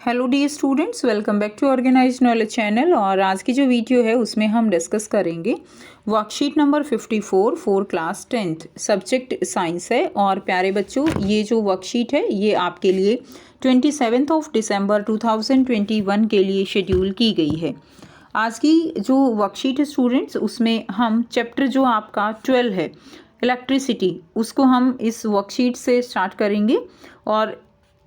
Hello dear students, welcome back to organised knowledge channel. और आज की जो वीडियो है उसमें हम डिस्कस करेंगे worksheet number 54 for class 10th, subject science है। और प्यारे बच्चों, ये जो वर्कशीट है ये आपके लिए 27 दिसंबर 2021 के लिए शेड्यूल की गई है। आज की जो वर्कशीट है स्टूडेंट्स, उसमें हम चैप्टर जो आपका 12 है इलेक्ट्रिसिटी, उसको हम इस वर्कशीट से स्टार्ट करेंगे। और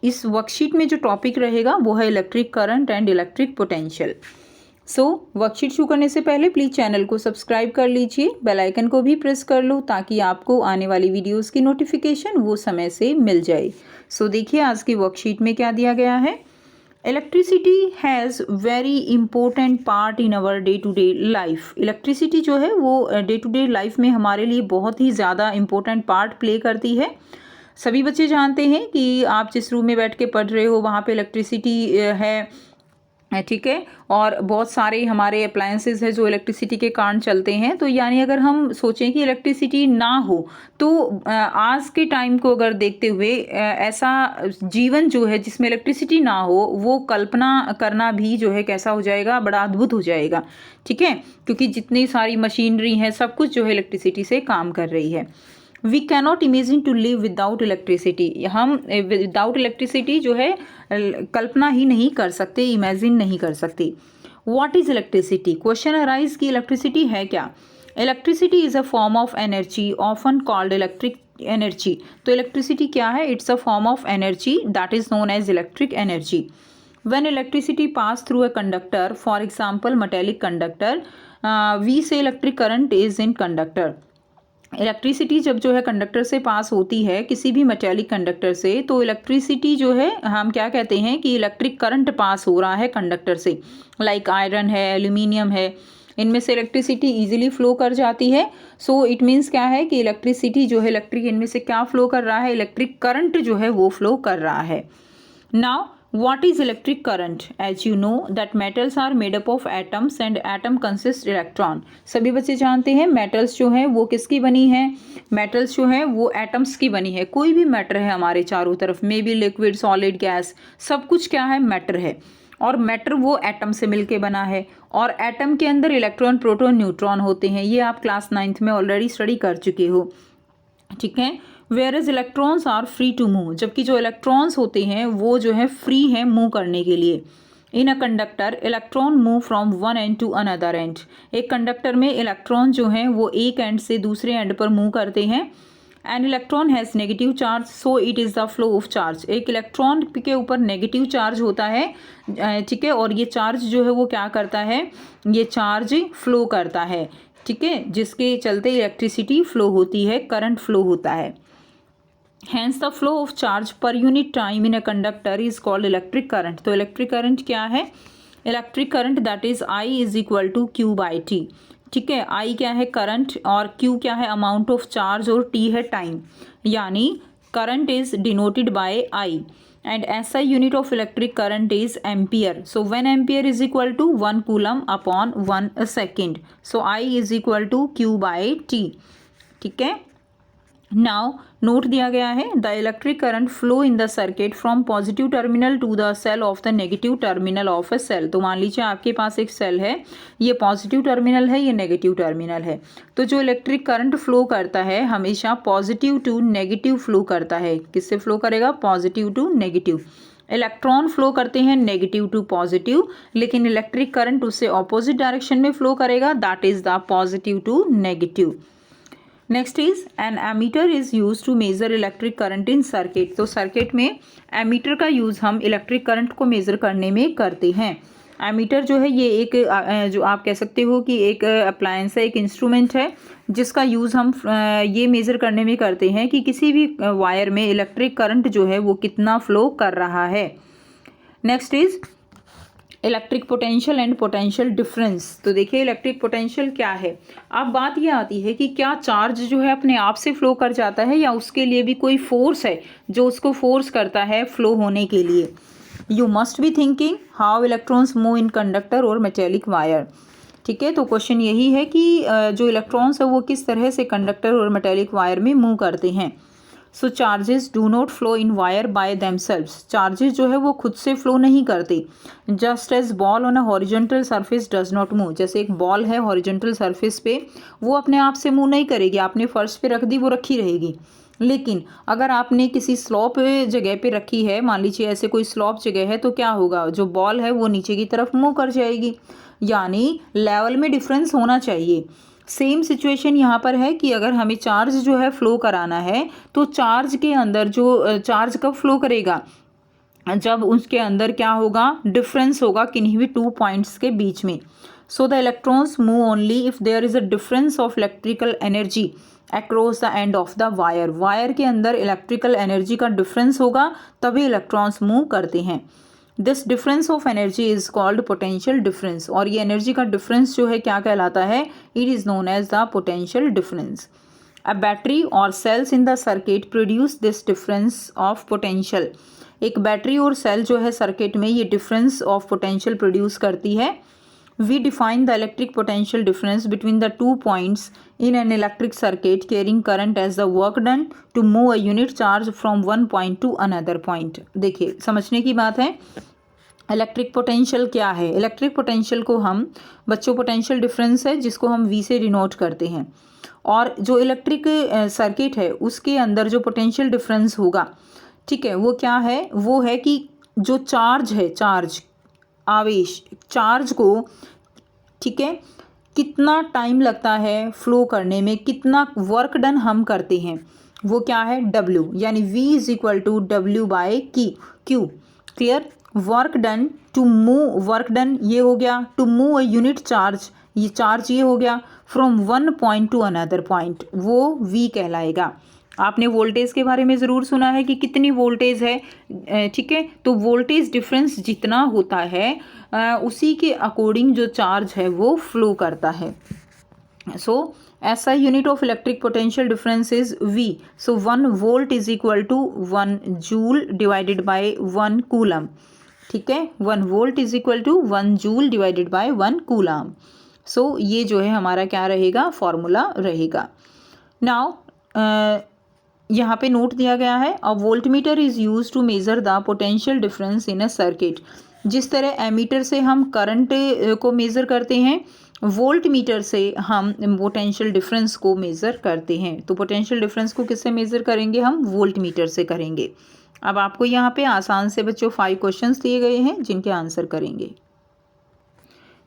इस वर्कशीट में जो टॉपिक रहेगा वो है electric current and electric potential. So worksheet शुरू करने से पहले प्लीज़ चैनल को सब्सक्राइब कर लीजिए, बेल आइकन को भी प्रेस कर लो ताकि आपको आने वाली वीडियोस की नोटिफिकेशन वो समय से मिल जाए। सो देखिए आज की वर्कशीट में क्या दिया गया है। Electricity has very important part in our day to day life. Electricity जो है वो डे टू डे लाइफ में हमारे लिए बहुत ही ज़्यादा इंपॉर्टेंट पार्ट प्ले करती है। सभी बच्चे जानते हैं कि आप जिस रूम में बैठ के पढ़ रहे हो वहाँ पे इलेक्ट्रिसिटी है, ठीक है। और बहुत सारे हमारे अप्लायंसेस है जो इलेक्ट्रिसिटी के कारण चलते हैं। तो यानी अगर हम सोचें कि इलेक्ट्रिसिटी ना हो तो आज के टाइम को अगर देखते हुए ऐसा जीवन जो है जिसमें इलेक्ट्रिसिटी ना हो वो कल्पना करना भी जो है कैसा हो जाएगा, बड़ा अद्भुत हो जाएगा, ठीक है। क्योंकि जितनी सारी मशीनरी है सब कुछ जो है इलेक्ट्रिसिटी से काम कर रही है। We cannot imagine to live without electricity. हम विदाउट इलेक्ट्रिसिटी जो है कल्पना ही नहीं कर सकते, इमेजिन नहीं कर सकते। What is electricity? Question arise कि इलेक्ट्रिसिटी है क्या। Electricity is a form of energy often called electric energy. तो इलेक्ट्रिसिटी क्या है? It's a form of energy that is known as electric energy. When electricity pass through a conductor, for example metallic conductor, we say electric current is in conductor। Electricity जब जो है conductor से पास होती है, किसी भी मेटेलिक कंडक्टर से, तो इलेक्ट्रिसिटी जो है हम क्या कहते हैं कि इलेक्ट्रिक करंट पास हो रहा है कंडक्टर से। लाइक आयरन है, एल्यूमिनियम है, इनमें से इलेक्ट्रिसिटी इजीली फ्लो कर जाती है। सो इट मीन्स क्या है कि इलेक्ट्रिसिटी जो है इलेक्ट्रिक इनमें से क्या फ्लो कर रहा है, इलेक्ट्रिक करंट जो है वो फ्लो कर रहा है। Now what is electric current? As you know that metals are made up of atoms and atom consists electron। सभी बच्चे जानते हैं मेटल्स जो है वो किसकी बनी है। मेटल्स जो है वो एटम्स की बनी है। कोई भी मैटर है हमारे चारों तरफ में भी, लिक्विड सॉलिड गैस, सब कुछ क्या है, मैटर है। और मैटर वो एटम से मिलके बना है। और एटम के अंदर इलेक्ट्रॉन, प्रोटॉन, न्यूट्रॉन होते हैं। ये आप क्लास 9th में ऑलरेडी स्टडी कर चुके हो, ठीक है। Where is electrons are free to move, जबकि जो इलेक्ट्रॉन्स होते हैं वो जो है फ्री है मूव करने के लिए। In a conductor electron move from one end to another end. एक कंडक्टर में इलेक्ट्रॉन जो है वो एक एंड से दूसरे एंड पर मूव करते हैं। An electron has negative charge so it is the flow of charge. एक इलेक्ट्रॉन के ऊपर नेगेटिव चार्ज होता है, ठीक है। और ये चार्ज जो है वो क्या करता है, ये चार्ज फ्लो करता है, ठीक है, जिसके चलते इलेक्ट्रिसिटी फ्लो होती है, करंट फ्लो होता है। Hence the flow of charge per unit time in a conductor is called electric current। तो इलेक्ट्रिक करंट क्या है? Electric current that is I is equal to Q by T, ठीक है। I क्या है? Current, और Q क्या है? अमाउंट ऑफ चार्ज, और T है टाइम। यानी current is denoted by I and SI unit of electric current is ampere। So when ampere is equal to 1 coulomb upon 1 second, so I is equal to Q by T, ठीक है। Now note दिया गया है, the electric current flow in the circuit from positive terminal to the cell of the negative terminal of a cell. तो मान लीजिए आपके पास एक सेल है, ये पॉजिटिव टर्मिनल है, ये नेगेटिव टर्मिनल है। तो जो इलेक्ट्रिक करंट फ्लो करता है हमेशा पॉजिटिव टू नेगेटिव फ्लो करता है। किससे फ्लो करेगा? Positive to negative. Electron flow करते हैं नेगेटिव टू पॉजिटिव, लेकिन इलेक्ट्रिक करंट उससे ऑपोजिट डायरेक्शन में फ्लो करेगा, that is the positive to negative. Next is an ammeter is use to measure electric current in circuit. तो circuit में ammeter का use हम इलेक्ट्रिक करंट को measure करने में करते हैं। एमीटर जो है ये एक जो आप कह सकते हो कि एक अप्लायंस है, एक इंस्ट्रूमेंट है जिसका यूज़ हम ये मेज़र करने में करते हैं कि किसी भी वायर में इलेक्ट्रिक करंट जो है वो कितना फ्लो कर रहा है। Next is electric potential and potential difference. तो देखिए इलेक्ट्रिक पोटेंशियल क्या है। अब बात यह आती है कि क्या चार्ज जो है अपने आप से फ्लो कर जाता है या उसके लिए भी कोई फोर्स है जो उसको फोर्स करता है फ्लो होने के लिए। You must be thinking how electrons move in conductor और मेटेलिक वायर, ठीक है। तो क्वेश्चन यही है कि जो इलेक्ट्रॉन्स है वो किस तरह से कंडक्टर और मेटेलिक वायर में मूव करते हैं। So charges do not flow in wire by themselves, charges जो है वो खुद से फ्लो नहीं करते। Just as ball on a horizontal surface does not move, जैसे एक बॉल है हॉरिजॉन्टल सरफेस पे, वो अपने आप से मूव नहीं करेगी, आपने फर्श पे रख दी वो रखी रहेगी। लेकिन अगर आपने किसी स्लॉप जगह पे रखी है, मान लीजिए ऐसे कोई स्लॉप जगह है, तो क्या होगा, जो बॉल है वो नीचे की तरफ मूव कर जाएगी, यानी लेवल में डिफरेंस होना चाहिए। सेम सिचुएशन यहाँ पर है कि अगर हमें चार्ज जो है फ्लो कराना है, तो चार्ज के अंदर जो चार्ज कब फ्लो करेगा, जब उसके अंदर क्या होगा, डिफरेंस होगा किन्हीं भी 2 पॉइंट्स के बीच में। So the electrons move only if there is a difference of electrical energy across the end of the wire, wire के अंदर इलेक्ट्रिकल एनर्जी का डिफरेंस होगा तभी इलेक्ट्रॉन्स मूव करते हैं। This difference of energy is called potential difference, और ये energy का डिफरेंस जो है क्या कहलाता है, it is known as the potential difference. A battery और cells in the circuit produce this difference of potential, एक बैटरी और सेल जो है सर्किट में ये डिफरेंस ऑफ पोटेंशियल प्रोड्यूस करती है। We define the electric potential difference between the 2 points in an electric circuit carrying current as the work done to move a unit charge from one point to another point. देखिए समझने की बात है, electric potential क्या है, electric potential को हम बच्चों पोटेंशियल डिफरेंस है जिसको हम वी से डिनोट करते हैं, और जो इलेक्ट्रिक सर्किट है उसके अंदर जो पोटेंशियल डिफरेंस होगा, ठीक है, वो क्या है, वो है कि जो चार्ज है, चार्ज आवेश, चार्ज को, ठीक है, कितना टाइम लगता है फ्लो करने में, कितना वर्क डन हम करते हैं, वो क्या है W, यानी V is equal to W by Q। Clear, work done to move, work done ये हो गया, to move a unit charge, ये चार्ज ये हो गया, from one point to another point, वो V कहलाएगा। आपने वोल्टेज के बारे में ज़रूर सुना है कि कितनी वोल्टेज है, ठीक है, तो वोल्टेज डिफरेंस जितना होता है उसी के अकॉर्डिंग जो चार्ज है वो फ्लो करता है। So SI unit of electric potential difference is V। So 1 volt is equal to 1 joule divided by 1 coulomb, ठीक है, 1 volt is equal to 1 joule divided by 1 coulomb. So ये जो है हमारा क्या रहेगा, फॉर्मूला रहेगा। नाउ यहाँ पे नोट दिया गया है, a voltmeter is use to measure the potential difference in a circuit. जिस तरह एमीटर से हम करंट को मेज़र करते हैं, वोल्ट मीटर से हम पोटेंशियल डिफरेंस को मेज़र करते हैं। तो पोटेंशियल डिफरेंस को किससे मेज़र करेंगे, हम वोल्ट मीटर से करेंगे। अब आपको यहाँ पे आसान से बच्चों 5 क्वेश्चंस दिए गए हैं जिनके आंसर करेंगे।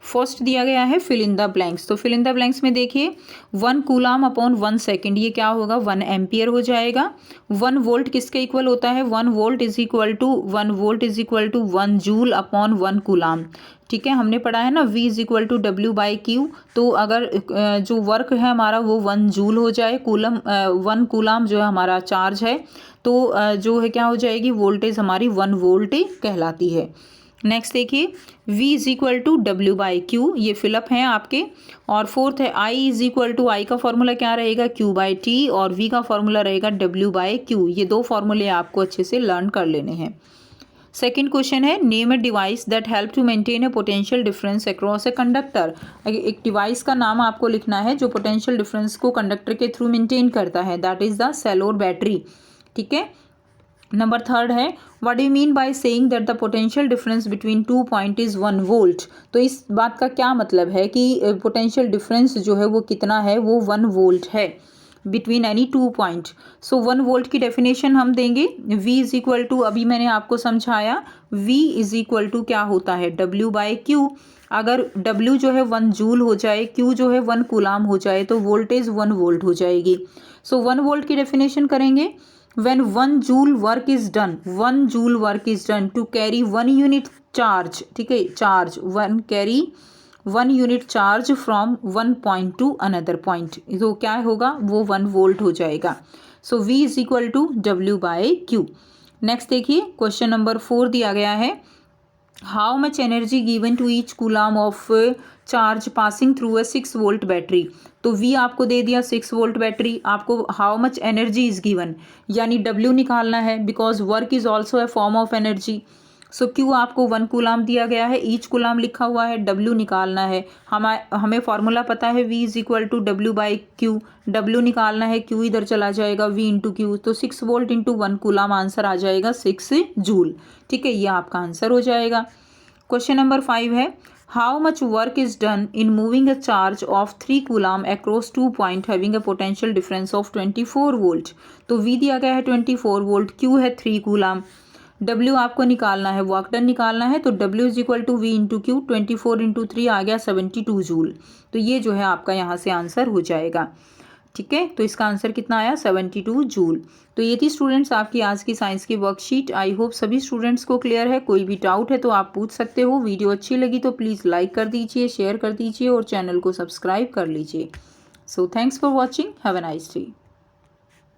फर्स्ट दिया गया है फिल इन द ब्लैंक्स, तो फिल इन द ब्लैंक्स में देखिए 1 कूलाम अपॉन 1 सेकेंड, ये क्या होगा, 1 एम्पियर हो जाएगा। 1 वोल्ट किसके इक्वल होता है, 1 volt is equal to 1 joule upon 1 coulomb, ठीक है, हमने पढ़ा है ना V is equal to W by Q। तो अगर जो वर्क है हमारा वो 1 जूल हो जाए, कूलम 1 कूलाम जो है हमारा चार्ज है, तो जो है क्या हो जाएगी, वोल्टेज हमारी 1 वोल्ट कहलाती है। नेक्स्ट देखिए V is equal to W by Q, ये फिलअप हैं आपके। और फोर्थ है I is equal to, I का फॉर्मूला क्या रहेगा, Q बाई T, और V का फॉर्मूला रहेगा W बाई Q। ये 2 फॉर्मूले आपको अच्छे से लर्न कर लेने हैं। सेकेंड क्वेश्चन है, name a device that help to maintain a potential difference across a conductor. एक डिवाइस का नाम आपको लिखना है जो पोटेंशियल डिफरेंस को कंडक्टर के थ्रू मेंटेन करता है, दैट इज द सेल और बैटरी, ठीक है। नंबर थर्ड है, what do you mean by saying that the potential difference between 2 point is 1 volt. तो इस बात का क्या मतलब है कि पोटेंशियल डिफरेंस जो है वो कितना है, वो 1 वोल्ट है बिटवीन एनी 2 पॉइंट। सो 1 वोल्ट की डेफिनेशन हम देंगे, V इज इक्वल टू, अभी मैंने आपको समझाया, V इज इक्वल टू क्या होता है, W बाई Q। अगर W जो है 1 जूल हो जाए, Q जो है 1 कूलाम हो जाए, तो वोल्टेज 1 वोल्ट हो जाएगी। सो 1 वोल्ट की डेफिनेशन करेंगे, when 1 joule work is done, 1 joule work is done to carry 1 unit charge, ठीक है, charge 1 carry 1 unit charge from 1 point to another point, तो क्या होगा, वो 1 वोल्ट हो जाएगा। So V is equal to W by Q। Next देखिए question number 4 दिया गया है, how much energy given to each coulomb of charge passing through a 6 volt battery. तो V आपको दे दिया 6 वोल्ट बैटरी, आपको how much energy is given, यानी W निकालना है, because work is also a form of energy. So Q आपको 1 coulomb दिया गया है, ईच कूलाम लिखा हुआ है, W निकालना है। हमें फॉर्मूला पता है V is equal to W/Q, W निकालना है, Q इधर चला जाएगा V इंटू Q, तो 6 वोल्ट इंटू 1 कूलाम आंसर आ जाएगा 6 जूल। ठीक है, ये आपका आंसर हो जाएगा। क्वेश्चन नंबर 5 है, how much work is done in moving a charge of 3 coulomb across 2 point having a potential difference of 24 volt. तो V दिया गया है 24 वोल्ट, Q है 3 कूलाम, W आपको निकालना है, वर्क डन निकालना है, तो W is equal to V into Q, 24 into 3 आ गया 72 जूल। तो ये जो है आपका यहाँ से आंसर हो जाएगा। ठीक है, तो इसका आंसर कितना आया 72 जूल। तो ये थी स्टूडेंट्स आपकी आज की साइंस की वर्कशीट। आई होप सभी स्टूडेंट्स को क्लियर है। कोई भी डाउट है तो आप पूछ सकते हो। वीडियो अच्छी लगी तो प्लीज़ लाइक कर दीजिए, शेयर कर दीजिए और चैनल को सब्सक्राइब कर लीजिए। So thanks for watching, have a nice day.